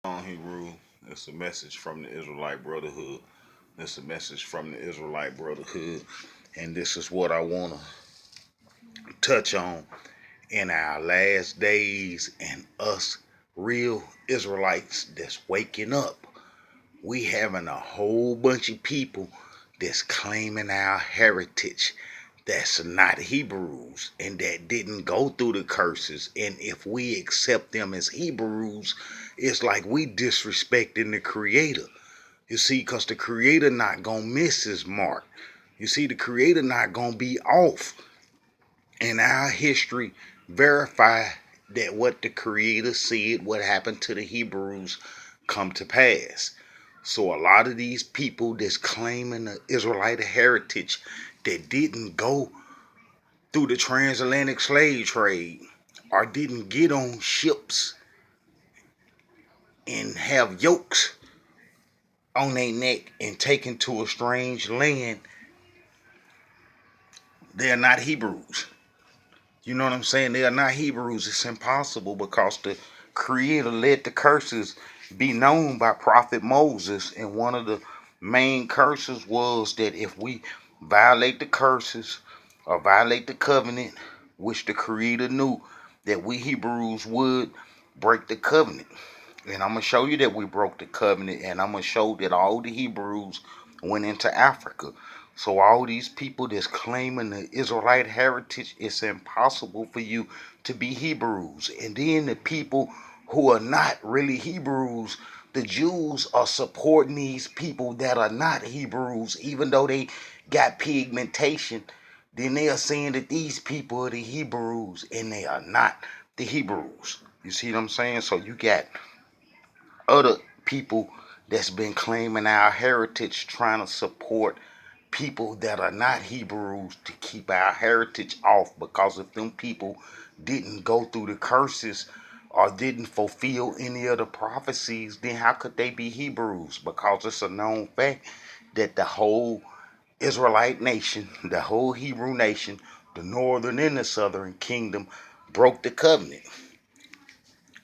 On Hebrew, it's a message from the Israelite Brotherhood. It's a message from the Israelite Brotherhood. And this is what I want to touch on in our last days and us real Israelites that's waking up. We having a whole bunch of people that's claiming our heritage that's not Hebrews and that didn't go through the curses. And if we accept them as Hebrews, it's like we disrespecting the Creator. You see, because the Creator not going to miss his mark. You see, the Creator not going to be off. And our history verify that what the Creator said, what happened to the Hebrews, come to pass. So a lot of these people that's claiming the Israelite heritage that didn't go through the transatlantic slave trade or didn't get on ships and have yokes on their neck and taken to a strange land, they're not Hebrews. You know what I'm saying? They are not Hebrews. It's impossible because the Creator let the curses be known by Prophet Moses. And one of the main curses was that if we violate the curses or violate the covenant, which the Creator knew that we Hebrews would break the covenant. And I'm going to show you that we broke the covenant. And I'm going to show that all the Hebrews went into Africa. So all these people that's claiming the Israelite heritage, it's impossible for you to be Hebrews. And then the people who are not really Hebrews, the Jews are supporting these people that are not Hebrews, even though they got pigmentation. Then they are saying that these people are the Hebrews, and they are not the Hebrews. You see what I'm saying? So you got other people that's been claiming our heritage trying to support people that are not Hebrews to keep our heritage off, because if them people didn't go through the curses or didn't fulfill any of the prophecies, then how could they be Hebrews? Because it's a known fact that the whole Israelite nation, the whole Hebrew nation, the northern and the southern kingdom broke the covenant.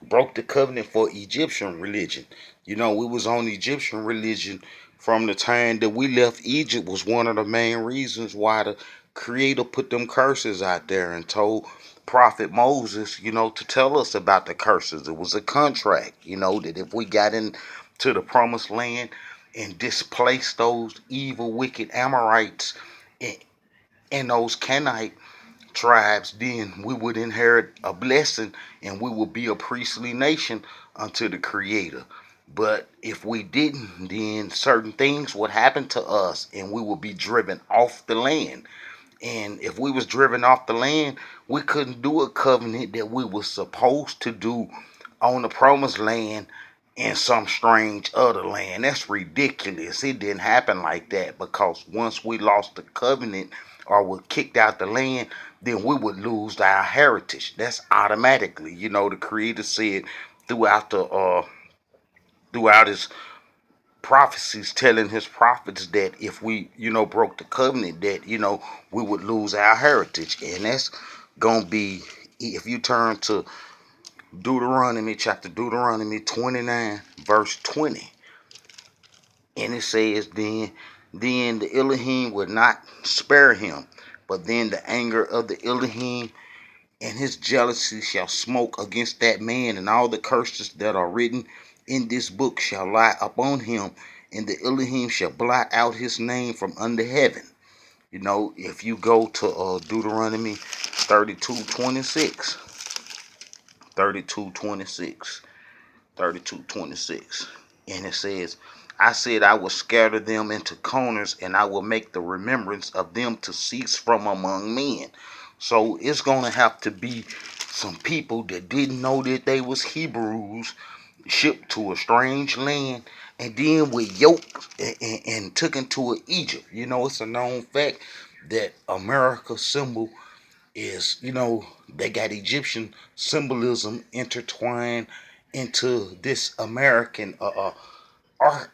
Broke the covenant for Egyptian religion. You know, we was on Egyptian religion from the time that we left Egypt. Was one of the main reasons why the Creator put them curses out there and told Prophet Moses, to tell us about the curses. It was a contract, that if we got into the promised land and displaced those evil, wicked Amorites and those Canaanite tribes, then we would inherit a blessing and we would be a priestly nation unto the Creator. But if we didn't, then certain things would happen to us and we would be driven off the land. And if we was driven off the land, we couldn't do a covenant that we was supposed to do on the promised land in some strange other land. That's ridiculous. It didn't happen like that, because once we lost the covenant or were kicked out the land, then we would lose our heritage. That's automatically. The Creator said throughout his prophecies, telling his prophets that if we, broke the covenant, that, we would lose our heritage. And that's gonna be, if you turn to Deuteronomy 29, verse 20. And it says, then the Elohim would not spare him, but then the anger of the Elohim and his jealousy shall smoke against that man, and all the curses that are written in this book shall lie upon him, and the Elohim shall blot out his name from under heaven. If you go to Deuteronomy 32:26, 32:26, 32:26, and it says, I said I will scatter them into corners, and I will make the remembrance of them to cease from among men. So it's going to have to be some people that didn't know that they was Hebrews, shipped to a strange land, and then were yoked and took into Egypt. It's a known fact that America's symbol is, they got Egyptian symbolism intertwined into this American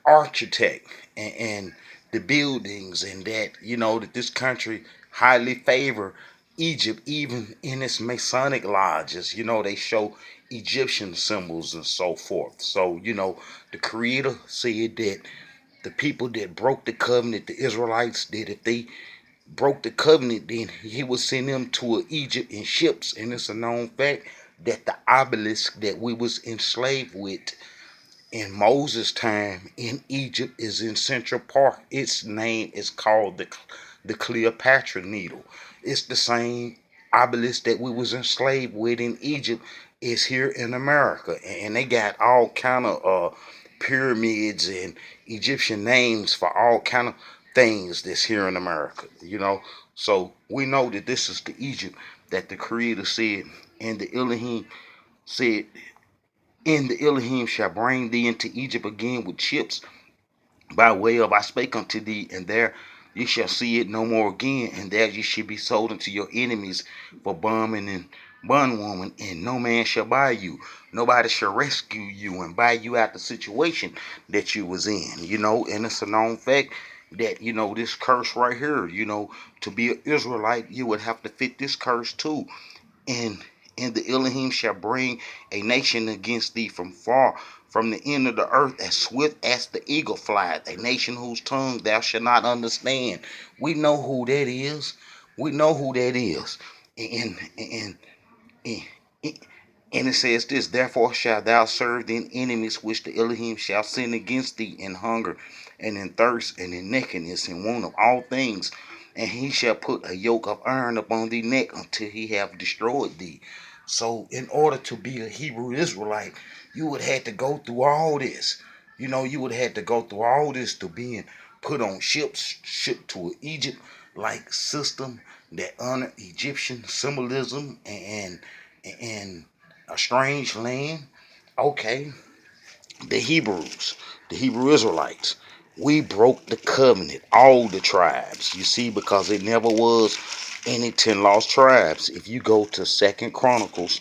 architect, and the buildings, and that, that this country highly favor Egypt, even in its Masonic lodges. They show Egyptian symbols and so forth. So, the Creator said that the people that broke the covenant, the Israelites, that if they broke the covenant, then he would send them to Egypt in ships. And it's a known fact that the obelisk that we was enslaved with in Moses' time in Egypt is in Central Park. Its name is called the Cleopatra Needle. It's the same obelisk that we was enslaved with in Egypt is here in America, and they got all kind of pyramids and Egyptian names for all kind of things that's here in America. So we know that this is the Egypt that the Creator said, and the Elohim said, and the Elohim shall bring thee into Egypt again with ships, by way of I spake unto thee, and there ye shall see it no more again, and there ye shall be sold unto your enemies for bondman and bondwoman, and no man shall buy you. Nobody shall rescue you and buy you out the situation that you was in, and it's a known fact that, this curse right here, to be an Israelite, you would have to fit this curse too. And the Elohim shall bring a nation against thee from far, from the end of the earth, as swift as the eagle flieth, a nation whose tongue thou shalt not understand. We know who that is. We know who that is. And, and it says this, therefore shalt thou serve thine enemies, which the Elohim shall send against thee in hunger, and in thirst, and in nakedness, and want of all things. And he shall put a yoke of iron upon thy neck until he have destroyed thee. So in order to be a Hebrew Israelite, you would have to go through all this. You would have to go through all this to being put on ships, shipped to Egypt like system that honor Egyptian symbolism and a strange land. Okay, the Hebrews, the Hebrew Israelites, we broke the covenant, all the tribes. You see, because it never was any 10 lost tribes. If you go to Second Chronicles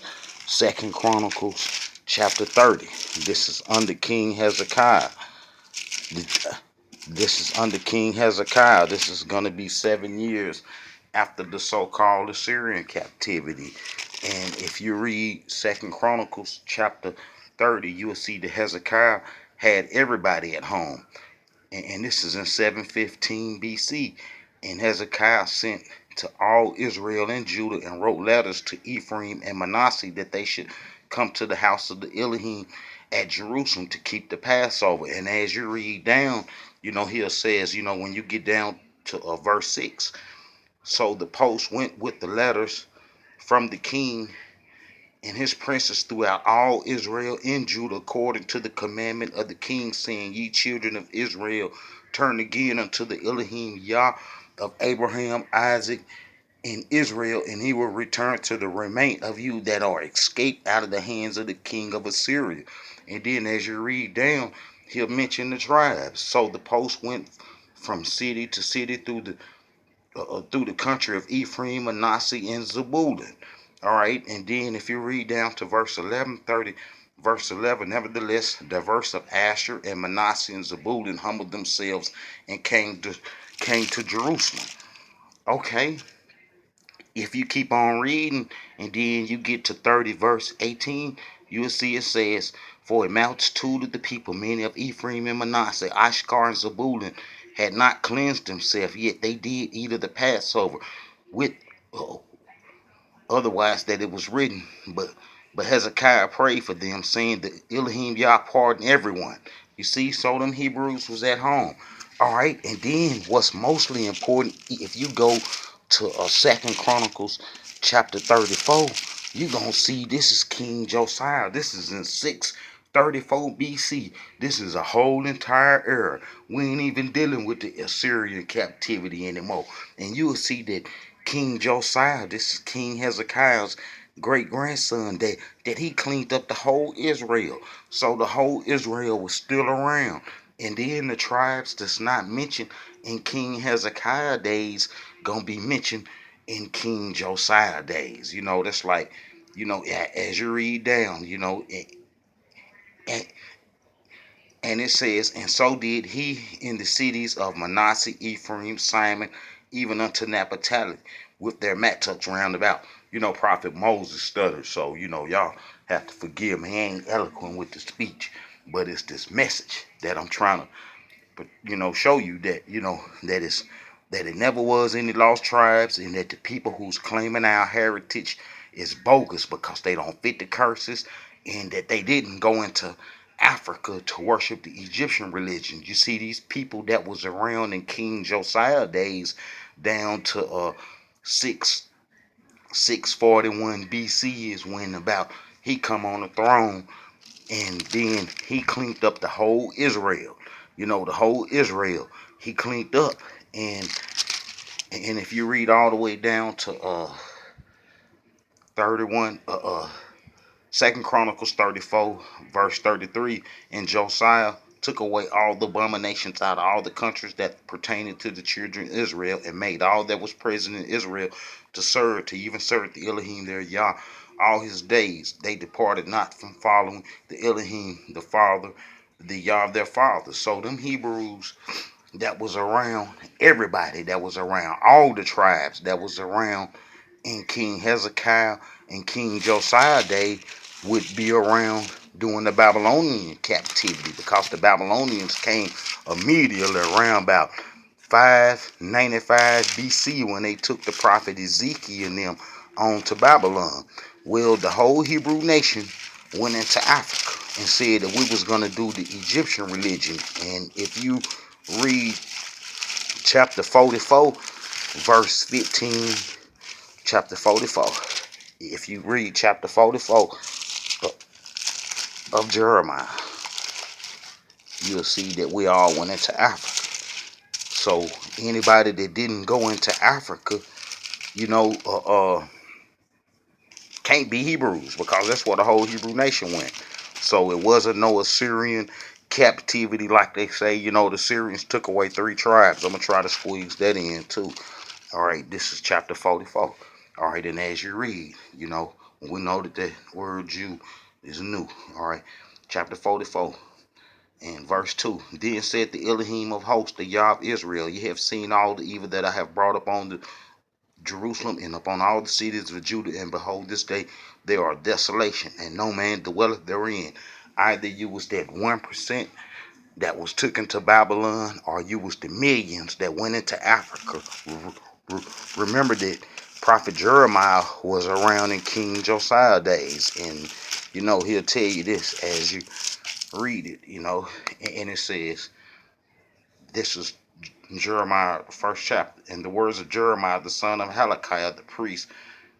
chapter 30, this is under King Hezekiah. This is under King Hezekiah. This is going to be 7 years after the so-called Assyrian captivity. And if you read Second Chronicles chapter 30, you will see that Hezekiah had everybody at home. And this is in 715 BC. And Hezekiah sent to all Israel and Judah and wrote letters to Ephraim and Manasseh that they should come to the house of the Elohim at Jerusalem to keep the Passover. And as you read down, here says, when you get down to verse 6, so the post went with the letters from the king and his princes throughout all Israel and Judah, according to the commandment of the king, saying, ye children of Israel, turn again unto the Elohim Yah of Abraham, Isaac, and Israel, and he will return to the remain of you that are escaped out of the hands of the king of Assyria. And then as you read down, he'll mention the tribes. So the post went from city to city through the country of Ephraim, Manasseh, and Zebulun. All right, and then if you read down to verse 11, 30, verse 11, nevertheless, the verse of Asher and Manasseh and Zebulun humbled themselves and came to Jerusalem. Okay, if you keep on reading and then you get to 30 verse 18, you'll see it says, for a multitude of the people, many of Ephraim and Manasseh, Ishkar and Zebulun, had not cleansed themselves, yet they did eat of the Passover with uh, otherwise that it was written. But Hezekiah prayed for them, saying that Elohim Yah pardon everyone. You see, so them Hebrews was at home. All right, and then what's mostly important, if you go to Second Chronicles chapter 34, you're going to see this is King Josiah. This is in 634 BC. This is a whole entire era. We ain't even dealing with the Assyrian captivity anymore. And you'll see that King Josiah, this is King Hezekiah's great grandson, that he cleaned up the whole Israel. So the whole Israel was still around. And then the tribes that's not mentioned in King Hezekiah days gonna be mentioned in King Josiah days. That's like, as you read down, and, and it says, and so did he in the cities of Manasseh, Ephraim, Simon, even unto Naphtali, with their mattocks round about. Prophet Moses stuttered. So, y'all have to forgive me. He ain't eloquent with the speech, but it's this message that I'm trying to, show you that, that it never was any lost tribes, and that the people who's claiming our heritage is bogus because they don't fit the curses, and that they didn't go into Africa to worship the Egyptian religion. You see, these people that was around in King Josiah days down to 641 BC is when about he come on the throne, and then he cleaned up the whole Israel. The whole Israel he cleaned up, and if you read all the way down to 31, Second Chronicles 34, verse 33, and Josiah took away all the abominations out of all the countries that pertained to the children of Israel, and made all that was present in Israel to even serve the Elohim their Yah. All his days they departed not from following the Elohim, the Father, the Yah of their fathers. So them Hebrews that was around, everybody that was around, all the tribes that was around in King Hezekiah and King Josiah day would be around during the Babylonian captivity, because the Babylonians came immediately around about 595 BC when they took the prophet Ezekiah and them on to Babylon. Well, the whole Hebrew nation went into Africa and said that we was going to do the Egyptian religion. And if you read chapter 44, verse 15, chapter 44, if you read chapter 44 of Jeremiah, you'll see that we all went into Africa. So anybody that didn't go into Africa, you know, can't be Hebrews, because that's where the whole Hebrew nation went. So it wasn't no Assyrian captivity like they say. The Syrians took away 3 tribes. I'm going to try to squeeze that in too. All right, this is chapter 44. All right, and as you read, we know that the word Jew is new. All right, chapter 44 and verse 2. Then said the Elohim of hosts, the Yah of Israel, ye have seen all the evil that I have brought upon the Jerusalem and upon all the cities of Judah, and behold, this day there are desolation, and no man dwelleth therein. Either you was that 1% that was taken to Babylon, or you was the millions that went into Africa. Remember that Prophet Jeremiah was around in King Josiah days, and he'll tell you this as you read it, and it says, this is Jeremiah, first chapter, and the words of Jeremiah, the son of Hezekiah, the priest,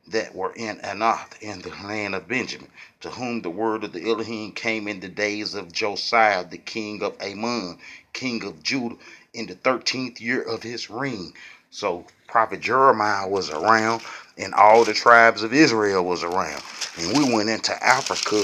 that were in Anath in the land of Benjamin, to whom the word of the Elohim came in the days of Josiah, the king of Ammon, king of Judah, in the 13th year of his reign. So prophet Jeremiah was around, and all the tribes of Israel was around. And we went into Africa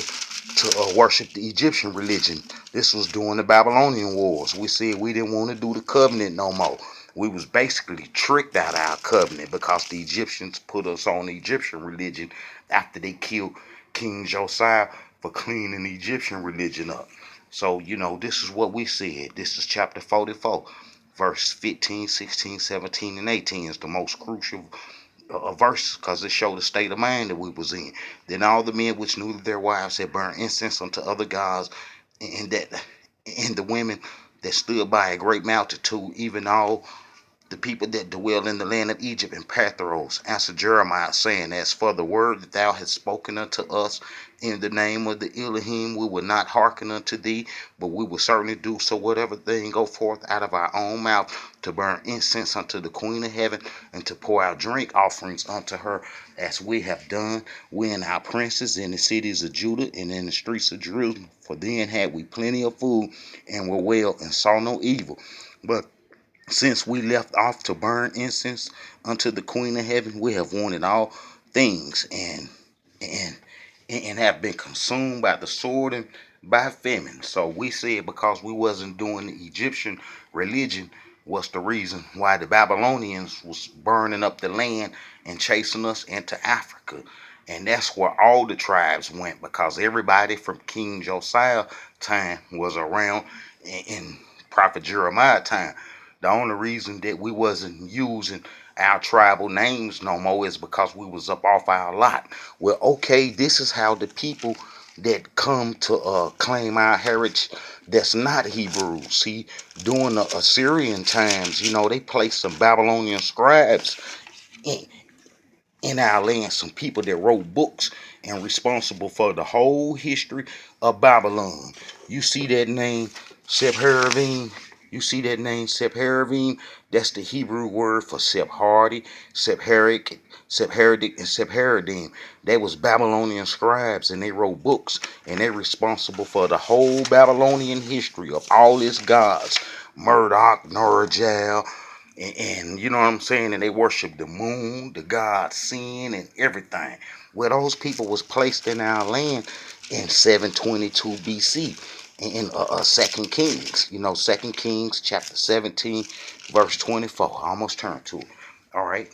to worship the Egyptian religion. This was during the Babylonian wars. We said we didn't want to do the covenant no more. We was basically tricked out of our covenant because the Egyptians put us on the Egyptian religion after they killed King Josiah for cleaning the Egyptian religion up. So, this is what we said. This is chapter 44, verse 15, 16, 17, and 18 is the most crucial verse, because it showed the state of mind that we was in. Then all the men which knew that their wives had burned incense unto other gods, and the women that stood by a great multitude, even all the people that dwell in the land of Egypt and Pathros, answered Jeremiah, saying, as for the word that thou hast spoken unto us in the name of the Elohim, we will not hearken unto thee, but we will certainly do so whatever thing go forth out of our own mouth, to burn incense unto the Queen of Heaven, and to pour out drink offerings unto her, as we have done, we and our princes in the cities of Judah and in the streets of Jerusalem. For then had we plenty of food, and were well, and saw no evil. But since we left off to burn incense unto the Queen of Heaven, we have wanted all things, and have been consumed by the sword and by famine. So we said because we wasn't doing the Egyptian religion was the reason why the Babylonians was burning up the land and chasing us into Africa. And that's where all the tribes went, because everybody from King Josiah time was around in Prophet Jeremiah time. The only reason that we wasn't using our tribal names no more is because we was up off our lot. Well, okay, this is how the people that come to claim our heritage that's not Hebrews. See, during the Assyrian times, they placed some Babylonian scribes in, in our land, some people that wrote books and responsible for the whole history of Babylon. You see that name, Sepharvim? You see that name, Sepharvim? That's the Hebrew word for Sephardi, Sephardic, and Sepharadim. They was Babylonian scribes, and they wrote books, and they're responsible for the whole Babylonian history of all its gods. Marduk, Norjal, and you know what I'm saying? And they worship the moon, the god sin, and everything. Well, those people was placed in our land in 722 BC in Second Kings. Second Kings chapter 17, verse 24. I almost turned to it. All right.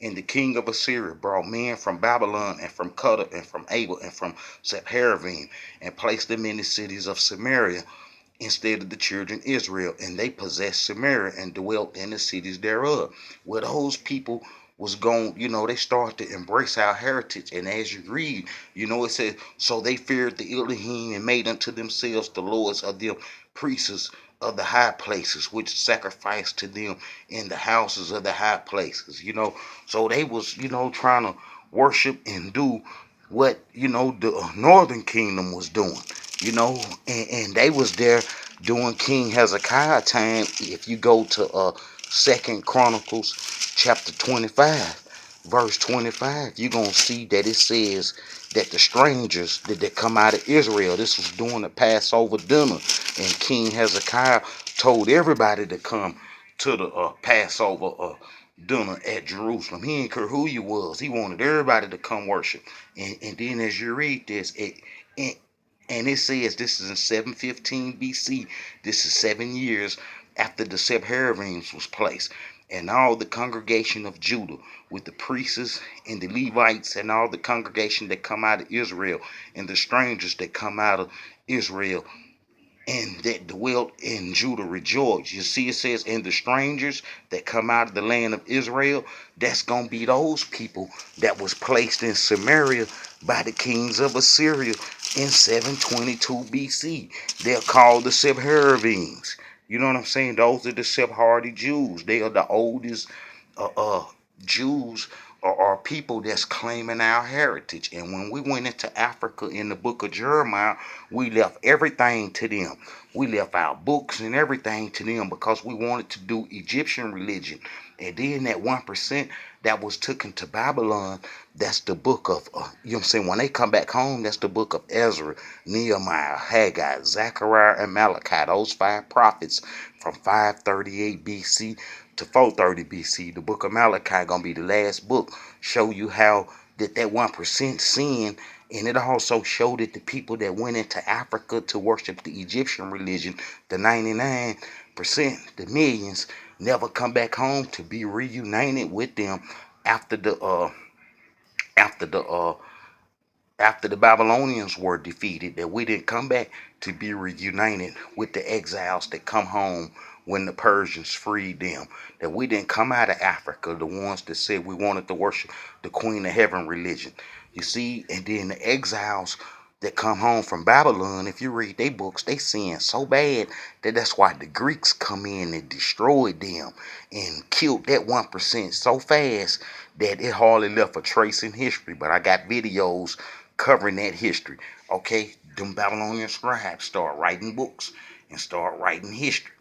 And the king of Assyria brought men from Babylon and from Cuddar and from Abel and from Sepharvaim and placed them in the cities of Samaria instead of the children of Israel, and they possessed Samaria and dwelt in the cities thereof. Well, those people was going, they started to embrace our heritage. And as you read, it says, so they feared the Elohim and made unto themselves the lords of them priests of the high places, which sacrificed to them in the houses of the high places. So they was, trying to worship and do what, the northern kingdom was doing, and they was there during King Hezekiah time. If you go to Second Chronicles chapter 25, verse 25, you're gonna see that it says that the strangers that come out of Israel, this was during the Passover dinner, and King Hezekiah told everybody to come to the Passover dinner at Jerusalem. He didn't care who you was. He wanted everybody to come worship. And then as you read this, it and it says this is in 715 BC. This is 7 years after the Sepharvims was placed. And all the congregation of Judah, with the priests and the Levites, and all the congregation that come out of Israel, and the strangers that come out of Israel, and that dwelt in Judah rejoice. You see, it says, and the strangers that come out of the land of Israel, that's going to be those people that was placed in Samaria by the kings of Assyria in 722 BC. They're called the Sepharvims. You know what I'm saying? Those are the Sephardi Jews. They are the oldest uh, uh, Jews are people that's claiming our heritage. And when we went into Africa in the book of Jeremiah, we left everything to them. We left our books and everything to them because we wanted to do Egyptian religion. And then that 1% that was taken to Babylon, that's the book of, you know what I'm saying? When they come back home, that's the book of Ezra, Nehemiah, Haggai, Zechariah, and Malachi. Those 5 prophets from 538 BC to 430 BC. The book of Malachi gonna be the last book. Show you how that 1% sin, and it also showed that the people that went into Africa to worship the Egyptian religion, the 99%, the millions, never come back home to be reunited with them after the after the after the Babylonians were defeated, that we didn't come back to be reunited with the exiles that come home when the Persians freed them. That we didn't come out of Africa, the ones that said we wanted to worship the Queen of Heaven religion. You see, and then the exiles that come home from Babylon, if you read their books, they sin so bad that that's why the Greeks come in and destroyed them and killed that 1% so fast that it hardly left a trace in history. But I got videos covering that history. Okay, them Babylonian scribes start writing books and start writing history.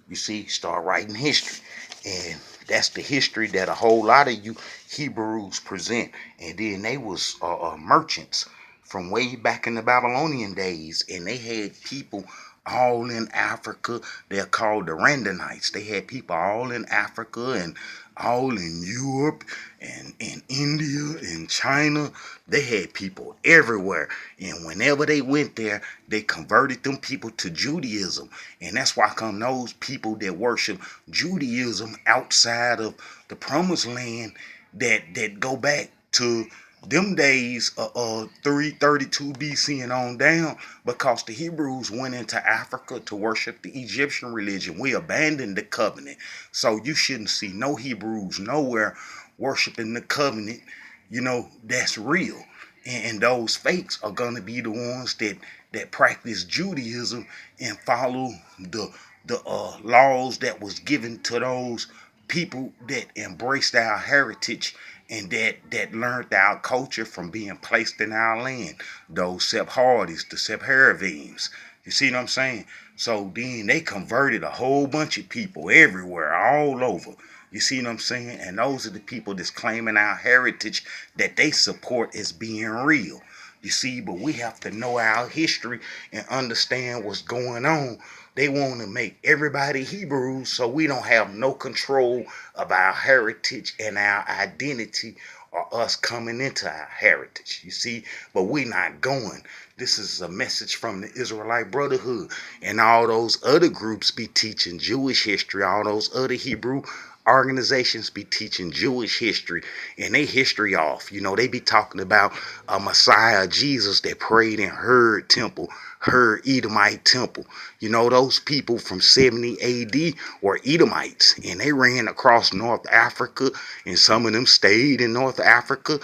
You see, start writing history. And that's the history that a whole lot of you Hebrews present. And then they was merchants from way back in the Babylonian days. And they had people all in Africa. They're called the Randanites. They had people all in Africa and all in Europe and in India and China. They had people everywhere. And whenever they went there, they converted them people to Judaism. And that's why come those people that worship Judaism outside of the promised land that go back to them days, 332 BC and on down, because the Hebrews went into Africa to worship the Egyptian religion. We abandoned the covenant. So you shouldn't see no Hebrews nowhere worshiping the covenant, that's real. And those fakes are gonna be the ones that practice Judaism and follow the laws that was given to those people that embraced our heritage and that learned our culture from being placed in our land. Those Sephardics, the Sephardims. You see what I'm saying? So then they converted a whole bunch of people everywhere, all over. You see what I'm saying? And those are the people that's claiming our heritage that they support as being real. You see, but we have to know our history and understand what's going on. They want to make everybody Hebrews so we don't have no control of our heritage and our identity or us coming into our heritage. You see, but we not going. This is a message from the Israelite Brotherhood, and all those other groups be teaching Jewish history. All those other Hebrew organizations be teaching Jewish history and they history off. They be talking about a Messiah, Jesus, that prayed in Her temple, Her Edomite temple. Those people from 70 AD were Edomites and they ran across North Africa, and some of them stayed in North Africa,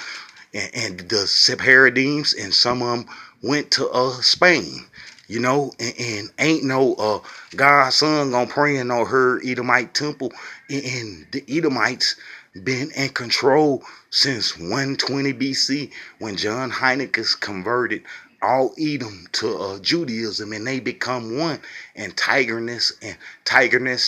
and the Sephardims, and some of them went to Spain. And ain't no God's son gonna pray in no Her Edomite temple. And the Edomites been in control since 120 BC when John Heinekes converted all Edom to Judaism, and they become one. And Tigernus,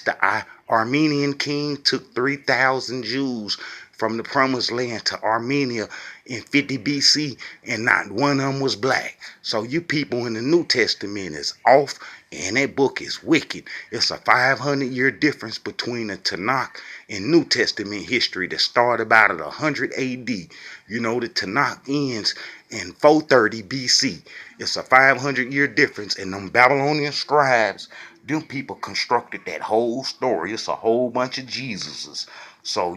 the Armenian king, took 3,000 Jews from the promised land to Armenia in 50 BC, and not one of them was black. So you people in the New Testament is off, and that book is wicked. It's a 500-year difference between the Tanakh and New Testament history that started about at 100 AD. The Tanakh ends in 430 BC. It's a 500-year difference, and them Babylonian scribes, them people constructed that whole story. It's a whole bunch of Jesuses. So,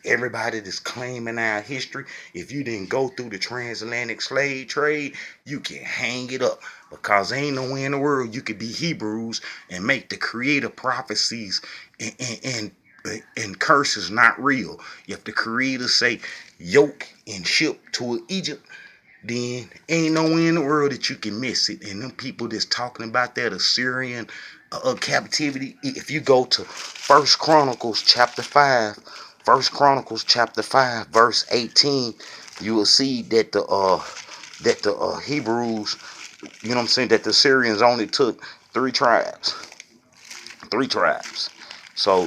everybody that's claiming our history, if you didn't go through the transatlantic slave trade, you can hang it up, because ain't nowhere in the world you could be Hebrews and make the creator prophecies and curses not real. If the creator say yoke and ship to Egypt, then ain't nowhere in the world that you can miss it. And them people that's talking about that Assyrian captivity, if you go to First Chronicles chapter 5, verse 18, you will see that the Hebrews, that the Syrians only took three tribes. So,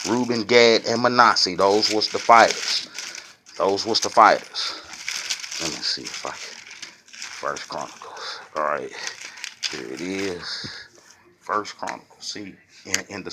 Reuben, Gad, and Manasseh, those was the fighters. Let me see if I can. First Chronicles. All right, here it is. First Chronicles. See, in the